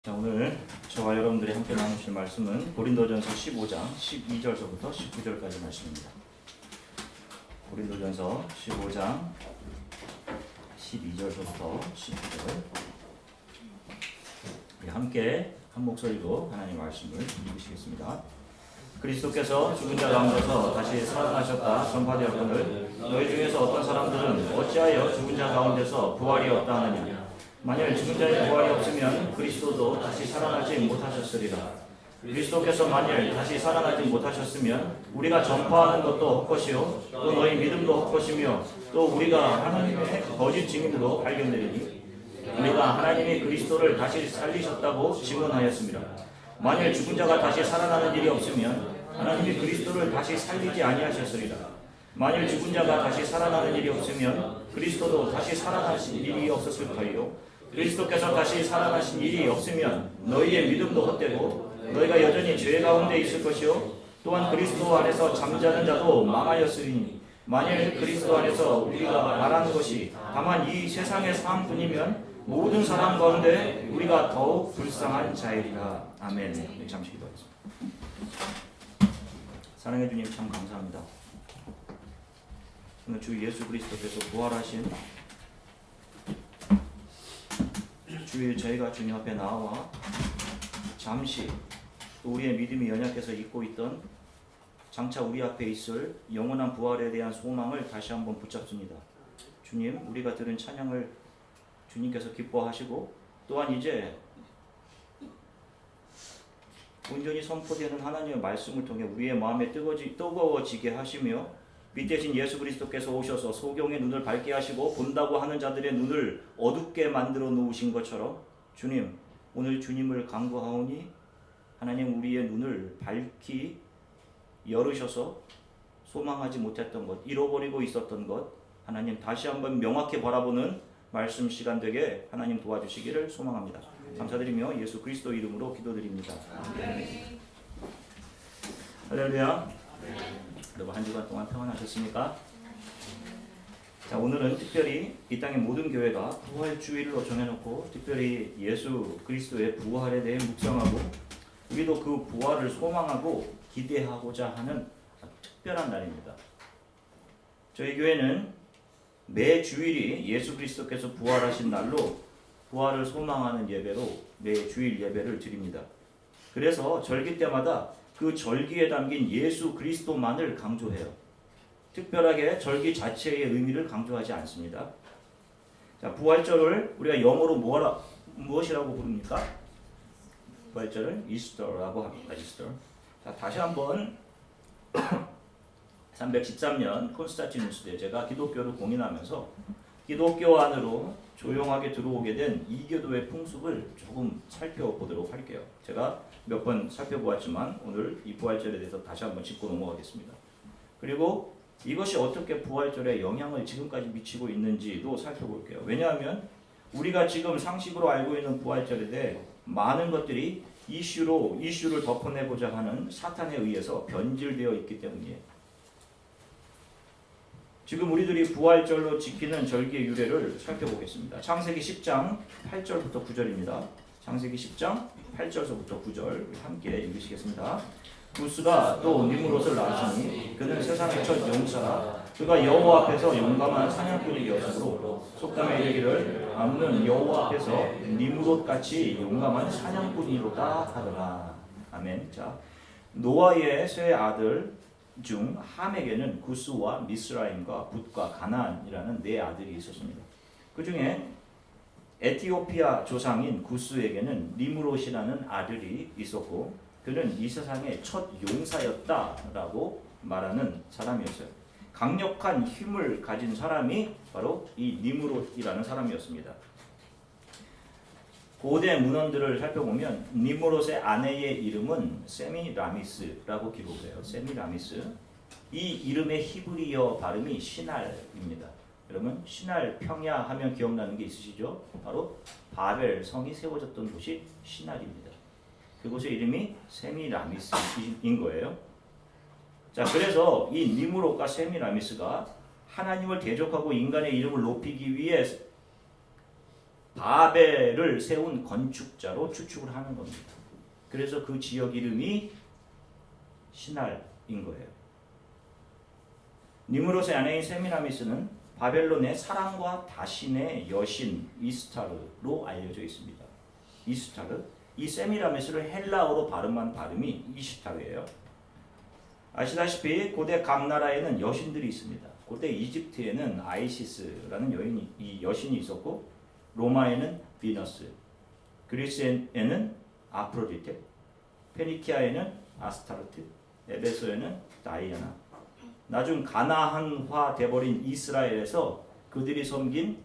자, 오늘 저와 여러분들이 함께 나누실 말씀은 고린도전서 15장 12절서부터 19절까지 말씀입니다. 고린도전서 15장 12절서부터 19절 함께 한 목소리로 하나님의 말씀을 읽으시겠습니다. 그리스도께서 죽은 자 가운데서 다시 살아나셨다 전파되었거늘 너희 중에서 어떤 사람들은 어찌하여 죽은 자 가운데서 부활이 없다 하느냐. 만일 죽은 자의 부활이 없으면 그리스도도 다시 살아나지 못하셨으리라. 그리스도께서 만일 다시 살아나지 못하셨으면 우리가 전파하는 것도 헛것이요 또 너희 믿음도 헛것이며 또 우리가 하나님의 거짓 증인으로 발견되리니 우리가 하나님이 그리스도를 다시 살리셨다고 증언하였습니다. 만일 죽은 자가 다시 살아나는 일이 없으면 하나님이 그리스도를 다시 살리지 아니하셨으리라. 만일 죽은 자가 다시 살아나는 일이 없으면 그리스도도 다시 살아나신 일이 없었을 터이요 그리스도께서 다시 살아나신 일이 없으면 너희의 믿음도 헛되고 너희가 여전히 죄 가운데 있을 것이요 또한 그리스도 안에서 잠자는 자도 망하였으리니 만일 그리스도 안에서 우리가 말하는 것이 다만 이 세상의 삶뿐이면 모든 사람 가운데 우리가 더욱 불쌍한 자이리라. 아멘. 잠시 기도하겠습니다. 사랑해 주님 참 감사합니다. 오늘 주 예수 그리스도께서 부활하신 주일 저희가 주님 앞에 나와 잠시 우리의 믿음이 연약해서 잊고 있던 장차 우리 앞에 있을 영원한 부활에 대한 소망을 다시 한번 붙잡습니다. 주님, 우리가 들은 찬양을 주님께서 기뻐하시고 또한 이제 온전히 선포되는 하나님의 말씀을 통해 우리의 마음에 뜨거워지게 하시며 빛대신 예수 그리스도께서 오셔서 소경의 눈을 밝게 하시고 본다고 하는 자들의 눈을 어둡게 만들어 놓으신 것처럼 주님, 오늘 주님을 간구하오니 하나님 우리의 눈을 밝히 열으셔서 소망하지 못했던 것, 잃어버리고 있었던 것 하나님 다시 한번 명확히 바라보는 말씀 시간 되게 하나님 도와주시기를 소망합니다. 감사드리며 예수 그리스도 이름으로 기도드립니다. 할렐루야. 여러분 한 주간 동안 평안하셨습니까? 자, 오늘은 특별히 이 땅의 모든 교회가 부활주일로 정해놓고 특별히 예수 그리스도의 부활에 대해 묵상하고 우리도 그 부활을 소망하고 기대하고자 하는 특별한 날입니다. 저희 교회는 매 주일이 예수 그리스도께서 부활하신 날로 부활을 소망하는 예배로 매 주일 예배를 드립니다. 그래서 절기 때마다 그 절기에 담긴 예수 그리스도만을 강조해요. 특별하게 절기 자체의 의미를 강조하지 않습니다. 자, 부활절을 우리가 영어로 무엇이라고 부릅니까? 부활절을 이스터라고 합니다. 이스터. 자, 다시 한번 313년 콘스탄티누스 대제가 기독교를 공인하면서 기독교 안으로 조용하게 들어오게 된 이교도의 풍습을 조금 살펴보도록 할게요. 제가 몇 번 살펴보았지만 오늘 이 부활절에 대해서 다시 한번 짚고 넘어가겠습니다. 그리고 이것이 어떻게 부활절에 영향을 지금까지 미치고 있는지도 살펴볼게요. 왜냐하면 우리가 지금 상식으로 알고 있는 부활절에 대해 많은 것들이 이슈를 덮어내고자 하는 사탄에 의해서 변질되어 있기 때문이에요. 지금 우리들이 부활절로 지키는 절기의 유래를 살펴보겠습니다. 창세기 10장 8절부터 9절입니다. 창세기 10장 8절부터 9절 함께 읽으시겠습니다. 구스가 또 니므롯을 낳았으니 그는 세상의 첫 용사라. 그가 여호와 앞에서 용감한 사냥꾼이었으므로 속담에 이르기를 암는 여호와 앞에서 니므롯같이 용감한 사냥꾼이로다 하더라. 아멘. 자, 노아의 세 아들 중 함에게는 구스와 미스라임과 붓과 가나안이라는 네 아들이 있었습니다. 그 중에 에티오피아 조상인 구스에게는 니므롯이라는 아들이 있었고 그는 이 세상의 첫 용사였다라고 말하는 사람이었어요. 강력한 힘을 가진 사람이 바로 이 니므롯이라는 사람이었습니다. 고대 문헌들을 살펴보면 니므롯의 아내의 이름은 세미라미스라고 기록을 해요. 세미라미스. 이 이름의 히브리어 발음이 시날입니다. 여러분 시날 평야 하면 기억나는 게 있으시죠? 바로 바벨 성이 세워졌던 곳이 시날입니다. 그곳의 이름이 세미라미스인 거예요. 자, 그래서 이 니므롯과 세미라미스가 하나님을 대적하고 인간의 이름을 높이기 위해 바벨을 세운 건축자로 추측을 하는 겁니다. 그래서 그 지역 이름이 신할인 거예요. 니므롯의 아내인 세미라미스는 바벨론의 사랑과 다신의 여신 이스타르로 알려져 있습니다. 이스타르, 이 세미라미스를 헬라어로 발음한 발음이 이시타르예요. 아시다시피 고대 각 나라에는 여신들이 있습니다. 고대 이집트에는 아이시스라는 여신이 있었고, 로마에는 비너스, 그리스에는 아프로디테, 페니키아에는 아스타르트, 에베소에는 다이아나. 나중 가나안화 돼버린 이스라엘에서 그들이 섬긴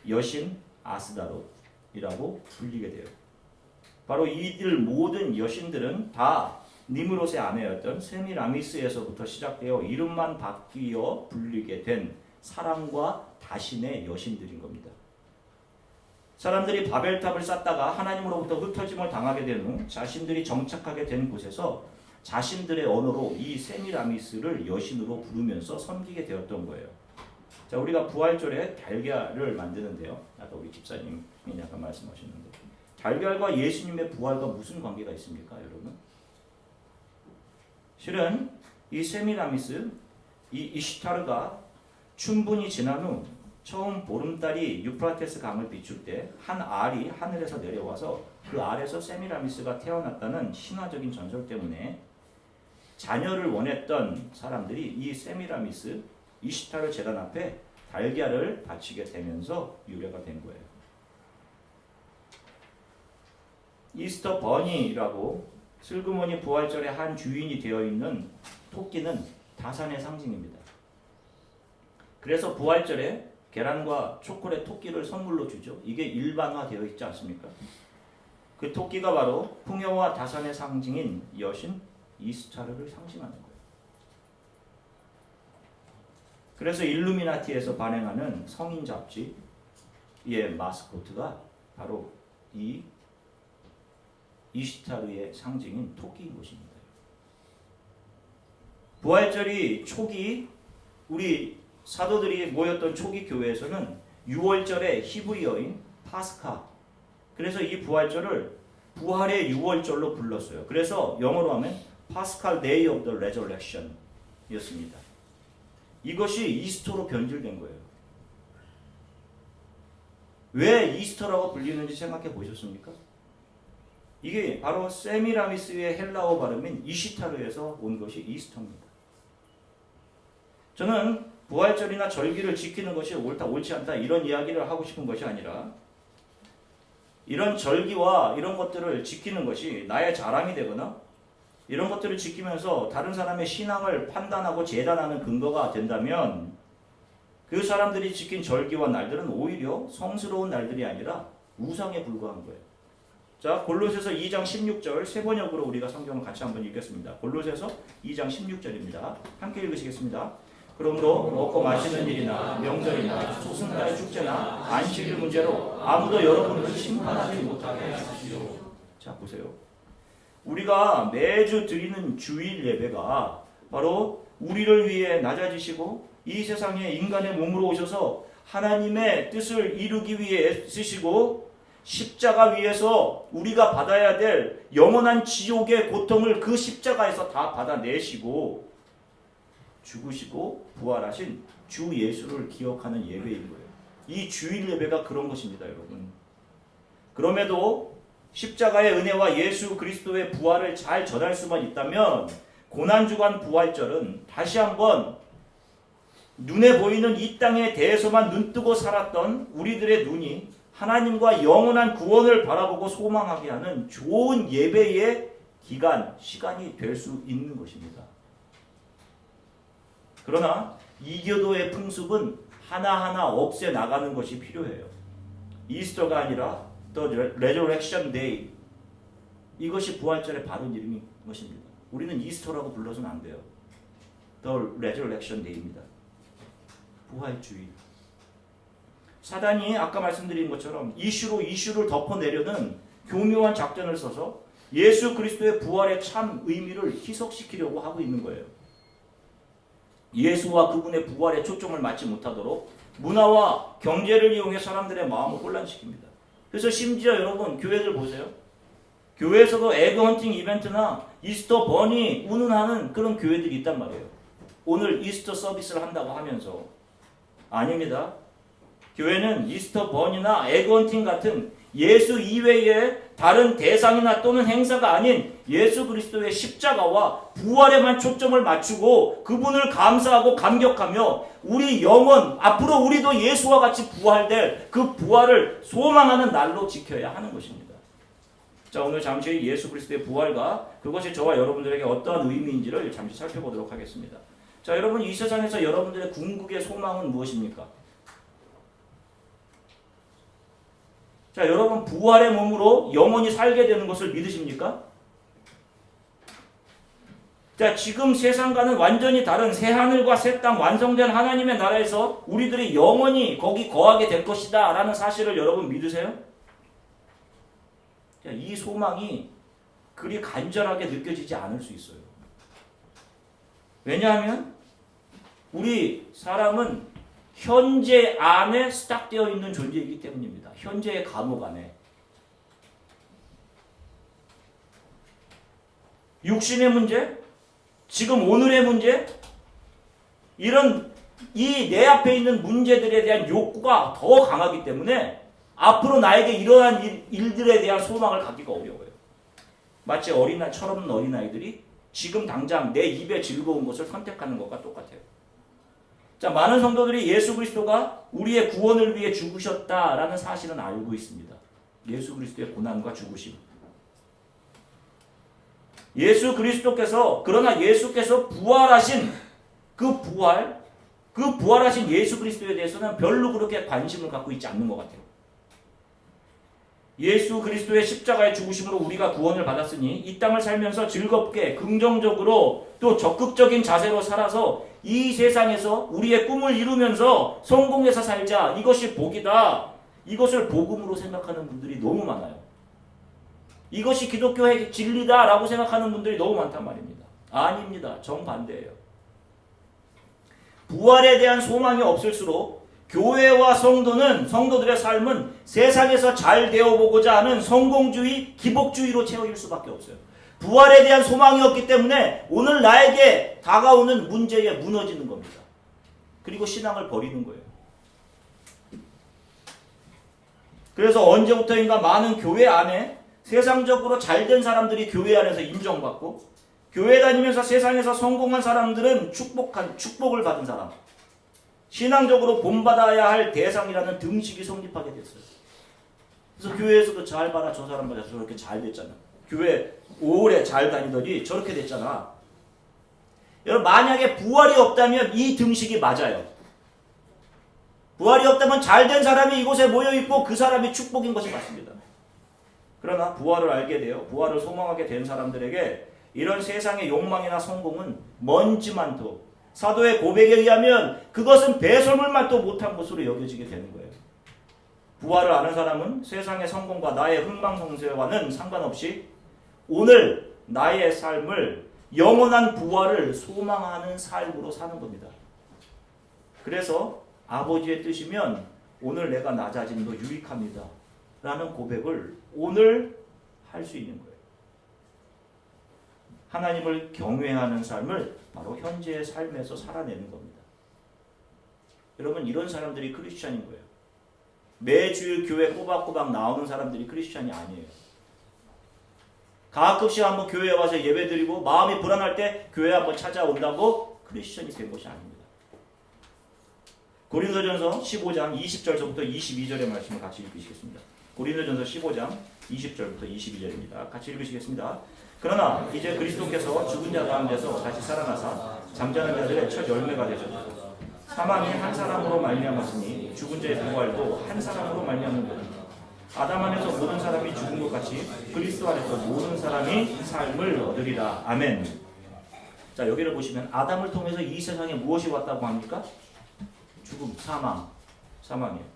여신 아스다롯이라고 불리게 돼요. 바로 이들 모든 여신들은 다 니므롯의 아내였던 세미라미스에서부터 시작되어 이름만 바뀌어 불리게 된 사랑과 다신의 여신들인 겁니다. 사람들이 바벨탑을 쌓다가 하나님으로부터 흩어짐을 당하게 된 후 자신들이 정착하게 된 곳에서 자신들의 언어로 이 세미라미스를 여신으로 부르면서 섬기게 되었던 거예요. 자, 우리가 부활절에 달걀을 만드는데요. 아까 우리 집사님이 약간 말씀하셨는데, 달걀과 예수님의 부활과 무슨 관계가 있습니까, 여러분? 실은 이 세미라미스, 이 이시타르가 춘분이 지난 후 처음 보름달이 유프라테스 강을 비출 때 한 알이 하늘에서 내려와서 그 알에서 세미라미스가 태어났다는 신화적인 전설 때문에 자녀를 원했던 사람들이 이 세미라미스, 이시타르 제단 앞에 달걀을 바치게 되면서 유래가 된 거예요. 이스터 버니라고 슬그머니 부활절의 한 주인이 되어 있는 토끼는 다산의 상징입니다. 그래서 부활절에 계란과 초콜릿 토끼를 선물로 주죠. 이게 일반화되어 있지 않습니까? 그 토끼가 바로 풍요와 다산의 상징인 여신 이스타르를 상징하는 거예요. 그래서 일루미나티에서 발행하는 성인 잡지의 마스코트가 바로 이 이시타르의 상징인 토끼인 것입니다. 부활절이 초기 우리 사도들이 모였던 초기 교회에서는 6월절의 히브리어인 파스카, 그래서 이 부활절을 부활의 6월절로 불렀어요. 그래서 영어로 하면 Paschal Day of the Resurrection 였습니다. 이것이 이스터로 변질된 거예요. 왜 이스터라고 불리는지 생각해 보셨습니까? 이게 바로 세미라미스의 헬라어 발음인 이시타르에서 온 것이 이스터입니다. 저는 부활절이나 절기를 지키는 것이 옳다 옳지 않다 이런 이야기를 하고 싶은 것이 아니라, 이런 절기와 이런 것들을 지키는 것이 나의 자랑이 되거나 이런 것들을 지키면서 다른 사람의 신앙을 판단하고 재단하는 근거가 된다면 그 사람들이 지킨 절기와 날들은 오히려 성스러운 날들이 아니라 우상에 불과한 거예요. 자, 골로새서 2장 16절 세 번역으로 우리가 성경을 같이 한번 읽겠습니다. 골로새서 2장 16절입니다. 함께 읽으시겠습니다. 그러므로 먹고 마시는 일이나 명절이나 소승달 축제나 안식일 문제로 아무도 여러분을 심판하지 못하게 하십시오. 자, 보세요. 우리가 매주 드리는 주일 예배가 바로 우리를 위해 낮아지시고 이 세상에 인간의 몸으로 오셔서 하나님의 뜻을 이루기 위해 애쓰시고 십자가 위에서 우리가 받아야 될 영원한 지옥의 고통을 그 십자가에서 다 받아내시고 죽으시고 부활하신 주 예수를 기억하는 예배인 거예요. 이 주일 예배가 그런 것입니다, 여러분. 그럼에도 십자가의 은혜와 예수 그리스도의 부활을 잘 전할 수만 있다면 고난주간 부활절은 다시 한번 눈에 보이는 이 땅에 대해서만 눈뜨고 살았던 우리들의 눈이 하나님과 영원한 구원을 바라보고 소망하게 하는 좋은 예배의 기간, 시간이 될 수 있는 것입니다. 그러나 이교도의 풍습은 하나하나 없애 나가는 것이 필요해요. 이스터가 아니라 The Resurrection Day, 이것이 부활절의 바른 이름인 것입니다. 우리는 이스터라고 불러서는 안 돼요. The Resurrection Day입니다. 부활주일. 사단이 아까 말씀드린 것처럼 이슈를 덮어내려는 교묘한 작전을 써서 예수 그리스도의 부활의 참 의미를 희석시키려고 하고 있는 거예요. 예수와 그분의 부활에 초점을 맞지 못하도록 문화와 경제를 이용해 사람들의 마음을 혼란시킵니다. 그래서 심지어 여러분 교회들 보세요. 교회에서도 에그 헌팅 이벤트나 이스터 버니 운운하는 그런 교회들이 있단 말이에요. 오늘 이스터 서비스를 한다고 하면서. 아닙니다. 교회는 이스터 버니나 에그 헌팅 같은 예수 이외의 다른 대상이나 또는 행사가 아닌 예수 그리스도의 십자가와 부활에만 초점을 맞추고 그분을 감사하고 감격하며 우리 영혼, 앞으로 우리도 예수와 같이 부활될 그 부활을 소망하는 날로 지켜야 하는 것입니다. 자, 오늘 잠시 예수 그리스도의 부활과 그것이 저와 여러분들에게 어떠한 의미인지를 잠시 살펴보도록 하겠습니다. 자, 여러분, 이 세상에서 여러분들의 궁극의 소망은 무엇입니까? 자, 여러분, 부활의 몸으로 영원히 살게 되는 것을 믿으십니까? 자, 지금 세상과는 완전히 다른 새하늘과 새 땅 완성된 하나님의 나라에서 우리들이 영원히 거기 거하게 될 것이다 라는 사실을 여러분 믿으세요? 자, 이 소망이 그리 간절하게 느껴지지 않을 수 있어요. 왜냐하면 우리 사람은 현재 안에 스탁되어 있는 존재이기 때문입니다. 현재의 감옥 안에. 육신의 문제, 지금 오늘의 문제, 이런 이 내 앞에 있는 문제들에 대한 욕구가 더 강하기 때문에 앞으로 나에게 일어난 일들에 대한 소망을 갖기가 어려워요. 마치 철없는 어린아이들이 지금 당장 내 입에 즐거운 것을 선택하는 것과 똑같아요. 자, 많은 성도들이 예수 그리스도가 우리의 구원을 위해 죽으셨다라는 사실은 알고 있습니다. 예수 그리스도의 고난과 죽으심. 그러나 예수께서 부활하신 그 부활하신 예수 그리스도에 대해서는 별로 그렇게 관심을 갖고 있지 않는 것 같아요. 예수 그리스도의 십자가의 죽으심으로 우리가 구원을 받았으니 이 땅을 살면서 즐겁게 긍정적으로 또 적극적인 자세로 살아서 이 세상에서 우리의 꿈을 이루면서 성공해서 살자. 이것이 복이다. 이것을 복음으로 생각하는 분들이 너무 많아요. 이것이 기독교의 진리다라고 생각하는 분들이 너무 많단 말입니다. 아닙니다. 정반대예요. 부활에 대한 소망이 없을수록 교회와 성도들의 삶은 세상에서 잘 되어보고자 하는 성공주의, 기복주의로 채워질 수밖에 없어요. 부활에 대한 소망이 없기 때문에 오늘 나에게 다가오는 문제에 무너지는 겁니다. 그리고 신앙을 버리는 거예요. 그래서 언제부터인가 많은 교회 안에 세상적으로 잘된 사람들이 교회 안에서 인정받고 교회 다니면서 세상에서 성공한 사람들은 축복을 받은 사람, 신앙적으로 본받아야 할 대상이라는 등식이 성립하게 됐어요. 그래서 교회에서도 잘 봐라, 저 사람 봐라, 저렇게 잘 됐잖아. 교회 오래 잘 다니더니 저렇게 됐잖아. 여러분, 만약에 부활이 없다면 이 등식이 맞아요. 부활이 없다면 잘된 사람이 이곳에 모여있고 그 사람이 축복인 것이 맞습니다. 그러나 부활을 알게 되어 부활을 소망하게 된 사람들에게 이런 세상의 욕망이나 성공은 먼지만도, 사도의 고백에 의하면 그것은 배설물만도 못한 것으로 여겨지게 되는 거예요. 부활을 아는 사람은 세상의 성공과 나의 흥망성쇠와는 상관없이 오늘 나의 삶을 영원한 부활을 소망하는 삶으로 사는 겁니다. 그래서 아버지의 뜻이면 오늘 내가 낮아짐도 유익합니다 라는 고백을 오늘 할 수 있는 거예요. 하나님을 경외하는 삶을 바로 현재의 삶에서 살아내는 겁니다. 여러분, 이런 사람들이 크리스찬인 거예요. 매주일 교회 꼬박꼬박 나오는 사람들이 크리스찬이 아니에요. 가끔씩 한번 교회에 와서 예배드리고 마음이 불안할 때 교회 한번 찾아온다고 크리스찬이 된 것이 아닙니다. 고린도전서 15장 20절부터 22절의 말씀을 같이 읽으시겠습니다. 고린도전서 15장 20절부터 22절입니다. 같이 읽으시겠습니다. 그러나 이제 그리스도께서 죽은 자 가운데서 다시 살아나사 잠자는 자들의 첫 열매가 되셨고 사망이 한 사람으로 말미암았으니 죽은 자의 부활도 한 사람으로 말미암는도다. 아담 안에서 모든 사람이 죽은 것 같이 그리스도 안에서 모든 사람이 삶을 얻으리라. 아멘. 자, 여기를 보시면 아담을 통해서 이 세상에 무엇이 왔다고 합니까? 죽음, 사망이에요.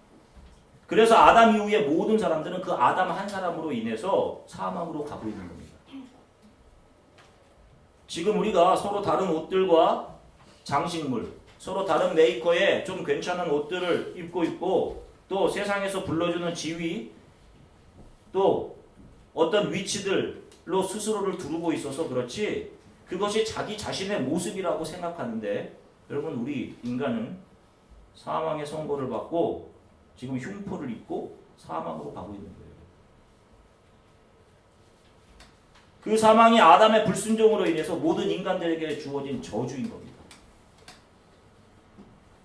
그래서 아담 이후에 모든 사람들은 그 아담 한 사람으로 인해서 사망으로 가고 있는 겁니다. 지금 우리가 서로 다른 옷들과 장식물, 서로 다른 메이커의 좀 괜찮은 옷들을 입고 있고 또 세상에서 불러주는 지위 또 어떤 위치들로 스스로를 두르고 있어서 그렇지 그것이 자기 자신의 모습이라고 생각하는데 여러분 우리 인간은 사망의 선고를 받고 지금 흉포를 입고 사망으로 가고 있는 거예요. 그 사망이 아담의 불순종으로 인해서 모든 인간들에게 주어진 저주인 겁니다.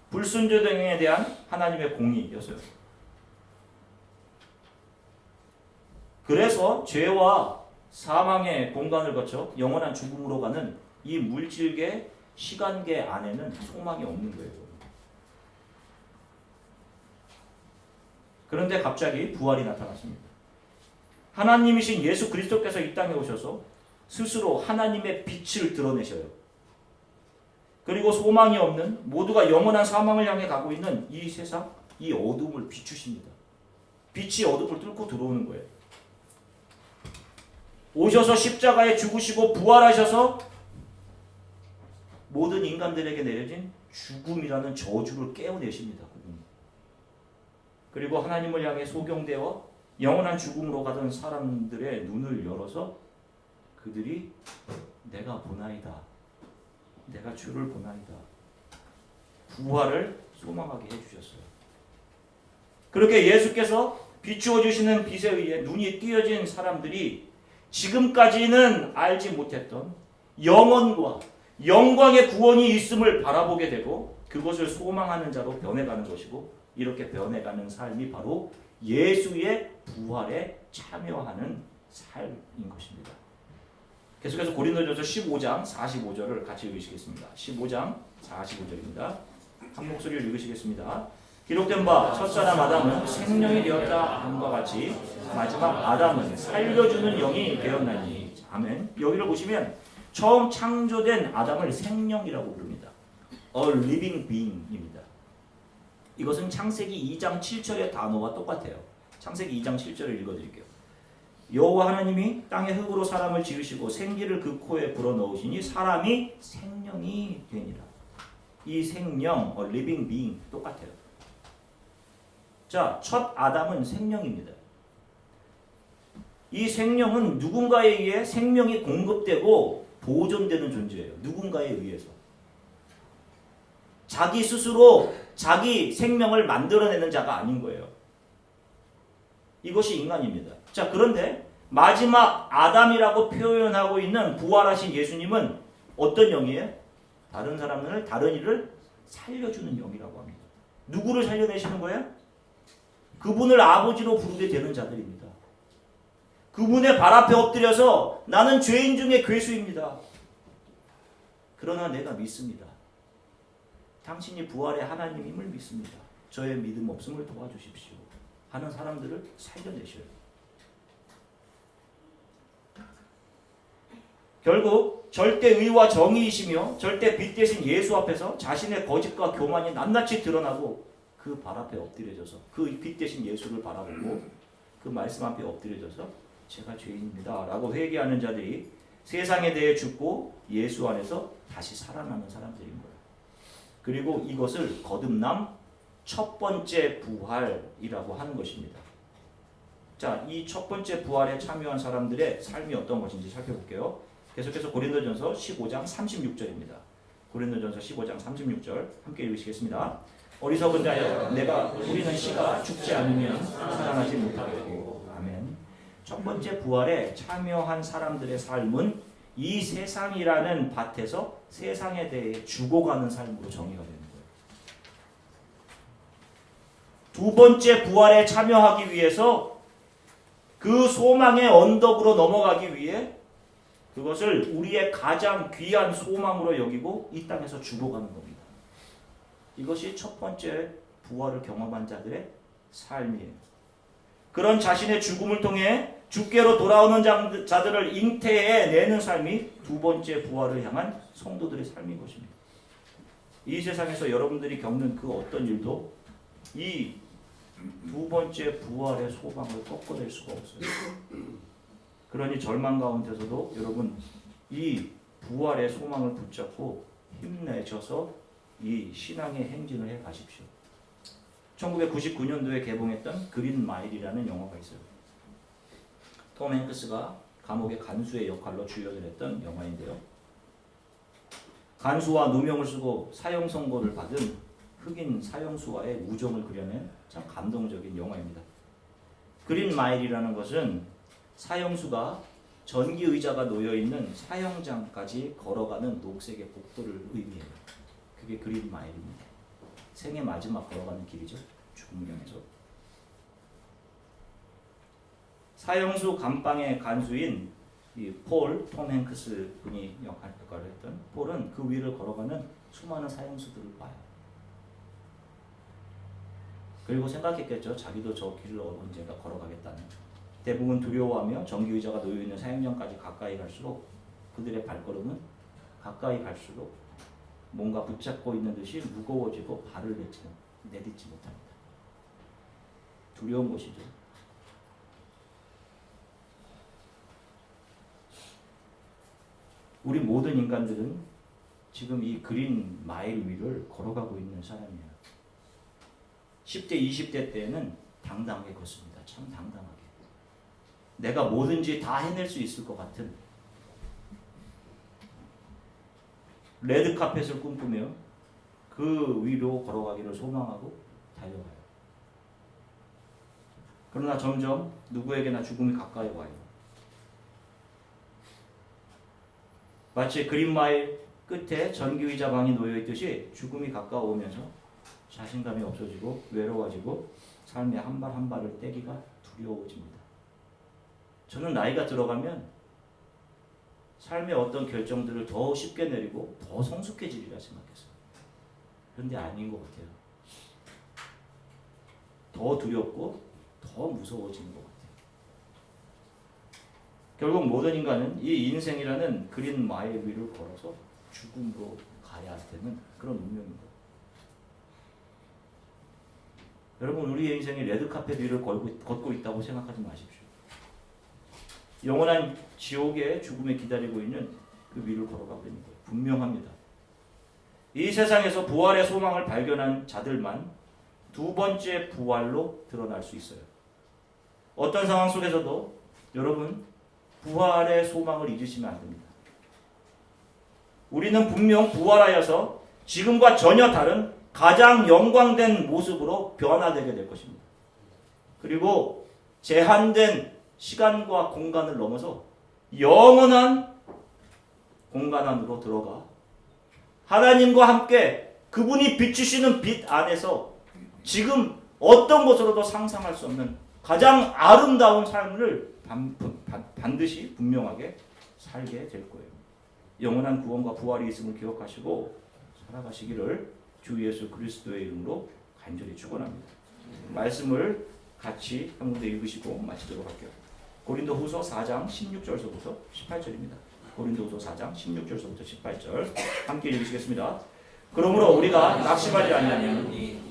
불순종에 대한 하나님의 공의였어요. 그래서 죄와 사망의 공간을 거쳐 영원한 죽음으로 가는 이 물질계, 시간계 안에는 소망이 없는 거예요. 그런데 갑자기 부활이 나타났습니다. 하나님이신 예수 그리스도께서 이 땅에 오셔서 스스로 하나님의 빛을 드러내셔요. 그리고 소망이 없는 모두가 영원한 사망을 향해 가고 있는 이 세상, 이 어둠을 비추십니다. 빛이 어둠을 뚫고 들어오는 거예요. 오셔서 십자가에 죽으시고 부활하셔서 모든 인간들에게 내려진 죽음이라는 저주를 깨어내십니다. 그리고 하나님을 향해 소경되어 영원한 죽음으로 가던 사람들의 눈을 열어서 그들이 내가 보나이다. 내가 주를 보나이다. 부활을 소망하게 해주셨어요. 그렇게 예수께서 비추어 주시는 빛에 의해 눈이 띄어진 사람들이 지금까지는 알지 못했던 영원과 영광의 구원이 있음을 바라보게 되고 그것을 소망하는 자로 변해가는 것이고 이렇게 변해가는 삶이 바로 예수의 부활에 참여하는 삶인 것입니다. 계속해서 고린도전서 15장 45절을 같이 읽으시겠습니다. 15장 45절입니다. 한 목소리를 읽으시겠습니다. 기록된 바 첫사람 아담은 생명이 되었다 함과 같이 마지막 아담은 살려주는 영이 되었나니. 아멘. 여기를 보시면 처음 창조된 아담을 생명이라고 부릅니다. A living being입니다. 이것은 창세기 2장 7절의 단어와 똑같아요. 창세기 2장 7절을 읽어드릴게요. 여호와 하나님이 땅의 흙으로 사람을 지으시고 생기를 그 코에 불어넣으시니 사람이 생명이 되니라. 이 생명, a living being 똑같아요. 자, 첫 아담은 생명입니다. 이 생명은 누군가에 의해 생명이 공급되고 보존되는 존재예요. 누군가에 의해서. 자기 스스로 자기 생명을 만들어내는 자가 아닌 거예요. 이것이 인간입니다. 자, 그런데 마지막 아담이라고 표현하고 있는 부활하신 예수님은 어떤 영이에요? 다른 사람을, 다른 이를 살려주는 영이라고 합니다. 누구를 살려내시는 거예요? 그분을 아버지로 부르게 되는 자들입니다. 그분의 발 앞에 엎드려서 나는 죄인 중에 괴수입니다. 그러나 내가 믿습니다. 당신이 부활의 하나님임을 믿습니다. 저의 믿음 없음을 도와주십시오. 하는 사람들을 살려내셔요. 결국 절대 의와 정의이시며 절대 빛 대신 예수 앞에서 자신의 거짓과 교만이 낱낱이 드러나고 그 발 앞에 엎드려져서 그 빛 대신 예수를 바라보고 그 말씀 앞에 엎드려져서 제가 죄인입니다 라고 회개하는 자들이 세상에 대해 죽고 예수 안에서 다시 살아나는 사람들인 거예요. 그리고 이것을 거듭남 첫 번째 부활이라고 하는 것입니다. 자, 이 첫 번째 부활에 참여한 사람들의 삶이 어떤 것인지 살펴볼게요. 계속해서 고린도전서 15장 36절입니다. 고린도전서 15장 36절 함께 읽으시겠습니다. 어리석은 자여 내가 우리는 씨가 죽지 않으면 살아나지 못하겠고. 아멘. 첫 번째 부활에 참여한 사람들의 삶은 이 세상이라는 밭에서 세상에 대해 죽어가는 삶으로 정의가 되는 거예요. 두 번째 부활에 참여하기 위해서 그 소망의 언덕으로 넘어가기 위해 그것을 우리의 가장 귀한 소망으로 여기고 이 땅에서 죽어가는 겁니다. 이것이 첫 번째 부활을 경험한 자들의 삶이에요. 그런 자신의 죽음을 통해 주께로 돌아오는 자들을 잉태해내는 삶이 두 번째 부활을 향한 성도들의 삶인 것입니다. 이 세상에서 여러분들이 겪는 그 어떤 일도 이 두 번째 부활의 소망을 꺾어낼 수가 없어요. 그러니 절망 가운데서도 여러분 이 부활의 소망을 붙잡고 힘내셔서 이 신앙의 행진을 해 가십시오. 1999년도에 개봉했던 그린 마일이라는 영화가 있어요. 톰 행크스가 감옥의 간수의 역할로 주연을 했던 영화인데요. 간수와 누명을 쓰고 사형 선고를 받은 흑인 사형수와의 우정을 그려낸 참 감동적인 영화입니다. 그린 마일이라는 것은 사형수가 전기 의자가 놓여 있는 사형장까지 걸어가는 녹색의 복도를 의미해요. 그게 그린 마일입니다. 생애 마지막 걸어가는 길이죠. 죽음을 향해서. 사형수 감방의 간수인 톰 행크스 분이 역할을 했던 폴은 그 위를 걸어가는 수많은 사형수들을 봐요. 그리고 생각했겠죠. 자기도 저 길을 언젠가 걸어가겠다는. 대부분 두려워하며 전기의자가 놓여있는 사형장까지 가까이 갈수록 그들의 발걸음은 가까이 갈수록 뭔가 붙잡고 있는 듯이 무거워지고 발을 내딛지 못합니다. 두려운 것이죠. 우리 모든 인간들은 지금 이 그린 마일 위를 걸어가고 있는 사람이에요. 10대, 20대 때에는 당당하게 걷습니다. 참 당당하게. 내가 뭐든지 다 해낼 수 있을 것 같은 레드카펫을 꿈꾸며 그 위로 걸어가기를 소망하고 달려가요. 그러나 점점 누구에게나 죽음이 가까이 와요. 마치 그린마일 끝에 전기의자 방이 놓여있듯이 죽음이 가까워오면서 자신감이 없어지고 외로워지고 삶의 한 발 한 발을 떼기가 두려워집니다. 저는 나이가 들어가면 삶의 어떤 결정들을 더 쉽게 내리고 더 성숙해지리라 생각했어요. 그런데 아닌 것 같아요. 더 두렵고 더 무서워지는 것 같아요. 결국 모든 인간은 이 인생이라는 그린 마일 위를 걸어서 죽음으로 가야 되는 그런 운명입니다. 여러분, 우리의 인생이 레드카펫 위를 걷고 있다고 생각하지 마십시오. 영원한 지옥의 죽음에 기다리고 있는 그 위를 걸어가고 있는 거예요. 분명합니다. 이 세상에서 부활의 소망을 발견한 자들만 두 번째 부활로 드러날 수 있어요. 어떤 상황 속에서도 여러분, 부활의 소망을 잊으시면 안 됩니다. 우리는 분명 부활하여서 지금과 전혀 다른 가장 영광된 모습으로 변화되게 될 것입니다. 그리고 제한된 시간과 공간을 넘어서 영원한 공간 안으로 들어가 하나님과 함께 그분이 비추시는 빛 안에서 지금 어떤 것으로도 상상할 수 없는 가장 아름다운 삶을 반드시 분명하게 살게 될 거예요. 영원한 구원과 부활이 있음을 기억하시고 살아가시기를 주 예수 그리스도의 이름으로 간절히 축원합니다. 말씀을 같이 한 군데 읽으시고 마치도록 할게요. 고린도후서 4장 16절서부터 18절입니다. 고린도후서 4장 16절서부터 18절 함께 읽으시겠습니다. 그러므로 우리가 낙심하지 아니하면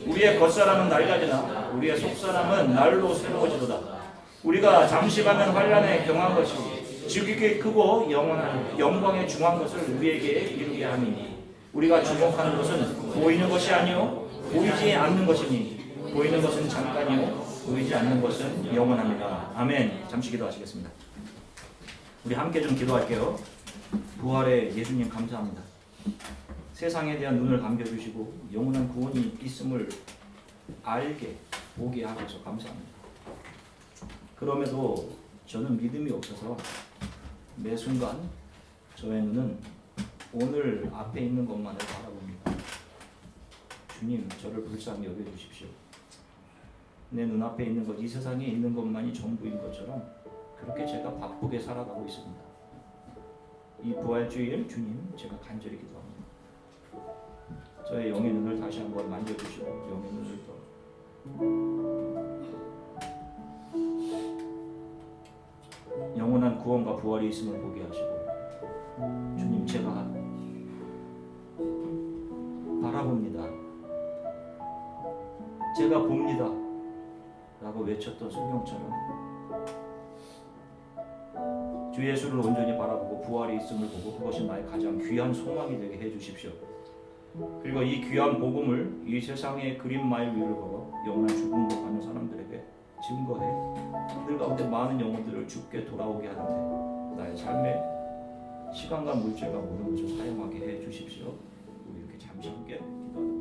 우리의 겉사람은 낡아지나 우리의 속사람은 날로 새로워지도다. 우리가 잠시간은 환난에 경한 것이 지극히 크고 영원한 영광에 중한 것을 우리에게 이루게 하니 우리가 주목하는 것은 보이는 것이 아니요 보이지 않는 것이니 보이는 것은 잠깐이요 보이지 않는 것은 영원합니다. 아멘. 잠시 기도하시겠습니다. 우리 함께 좀 기도할게요. 부활의 예수님 감사합니다. 세상에 대한 눈을 감겨주시고 영원한 구원이 있음을 알게 보게 하셔서 감사합니다. 그럼에도 저는 믿음이 없어서 매 순간 저의 눈은 오늘 앞에 있는 것만을 바라봅니다. 주님, 저를 불쌍히 여겨주십시오. 내 눈앞에 있는 것, 이 세상에 있는 것만이 전부인 것처럼 그렇게 제가 바쁘게 살아가고 있습니다. 이 부활주일 주님, 제가 간절히 기도합니다. 저의 영의 눈을 다시 한번 만져주시고 영의 눈을 영원한 구원과 부활이 있음을 보게 하시고 주님, 제가 바라봅니다. 제가 봅니다 라고 외쳤던 성경처럼 주 예수를 온전히 바라보고 부활이 있음을 보고 그것이 나의 가장 귀한 소망이 되게 해주십시오. 그리고 이 귀한 복음을 이 세상의 그린마일 위를 걸어 영원한 죽음으로 가는 사람들에게 증거해 그들 가운데 많은 영혼들을 죽게 돌아오게 하는데 나의 삶에 시간과 물질과 모든 것을 사용하게 해 주십시오. 우리 이렇게 잠시 함께 기도하겠습니다.